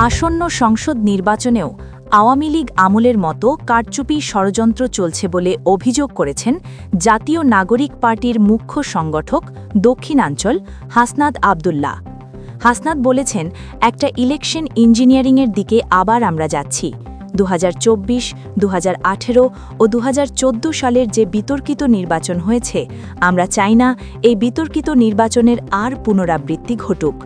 আসন্ন সংসদ নির্বাচনেও আওয়ামী লীগ আমলের মতো কারচুপি ষড়যন্ত্র চলছে বলে অভিযোগ করেছেন জাতীয় নাগরিক পার্টির মুখ্য সংগঠক দক্ষিণাঞ্চল হাসনাত আব্দুল্লাহ। হাসনাত বলেছেন, একটা ইলেকশন ইঞ্জিনিয়ারিংয়ের দিকে আবার আমরা যাচ্ছি। 2024, 2018 ও 2014 সালের যে বিতর্কিত নির্বাচন হয়েছে, আমরা চাই না এই বিতর্কিত নির্বাচনের আর পুনরাবৃত্তি ঘটুক।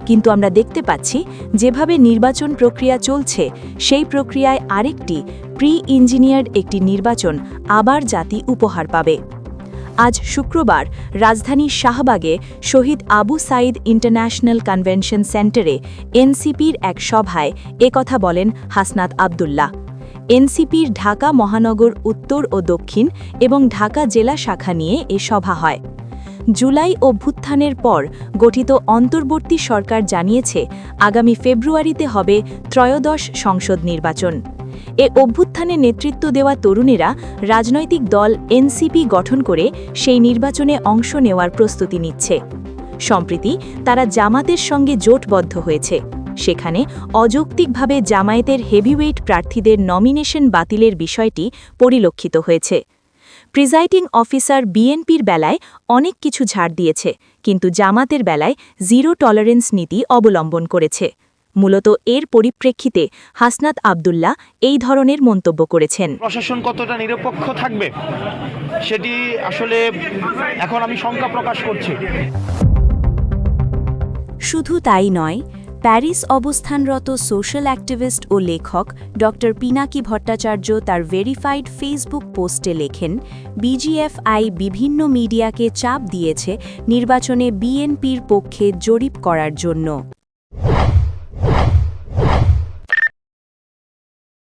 কিন্তু আমরা দেখতে পাচ্ছি যেভাবে নির্বাচন প্রক্রিয়া চলছে, সেই প্রক্রিয়ায় আরেকটি প্রি ইঞ্জিনিয়ার্ড একটি নির্বাচন আবার জাতি উপহার পাবে। আজ শুক্রবার রাজধানী শাহবাগে শহীদ আবু সাঈদ ইন্টারন্যাশনাল কনভেনশন সেন্টারে এনসিপির এক সভায় একথা বলেন হাসনাত আব্দুল্লাহ। এনসিপির ঢাকা মহানগর উত্তর ও দক্ষিণ এবং ঢাকা জেলা শাখা নিয়ে এ সভা হয়। জুলাই অভ্যুত্থানের পর গঠিত অন্তর্বর্তী সরকার জানিয়েছে, আগামী ফেব্রুয়ারিতে হবে ত্রয়োদশ সংসদ নির্বাচন। এ অভ্যুত্থানে নেতৃত্ব দেওয়া তরুণেরা রাজনৈতিক দল এনসিপি গঠন করে সেই নির্বাচনে অংশ নেওয়ার প্রস্তুতি নিচ্ছে। সম্প্রতি তারা জামাতের সঙ্গে জোটবদ্ধ হয়েছে। সেখানে অযৌক্তিকভাবে জামায়াতের হেভিওয়েট প্রার্থীদের নমিনেশন বাতিলের বিষয়টি পরিলক্ষিত হয়েছে। প্রিজাইডিং অফিসার বিএনপির বেলায় অনেক কিছু ছাড় দিয়েছে, কিন্তু জামাতের বেলায় জিরো টলারেন্স নীতি অবলম্বন করেছে। মূলত এর পরিপ্রেক্ষিতে হাসনাত আব্দুল্লাহ এই ধরনের মন্তব্য করেছেন। প্রশাসন কতটা নিরপেক্ষ থাকবে সেটি আসলে এখন আমি শঙ্কা প্রকাশ করছি। শুধু তাই নয়, প্যারিস অবস্থানরত সোশ্যাল অ্যাক্টিভিস্ট ও লেখক ড. পিনাকি ভট্টাচার্য তার ভেরিফাইড ফেসবুক পোস্টে লেখেন, বিজিএফআই বিভিন্ন মিডিয়াকে চাপ দিয়েছে নির্বাচনে বিএনপির পক্ষে জরিপ করার জন্য।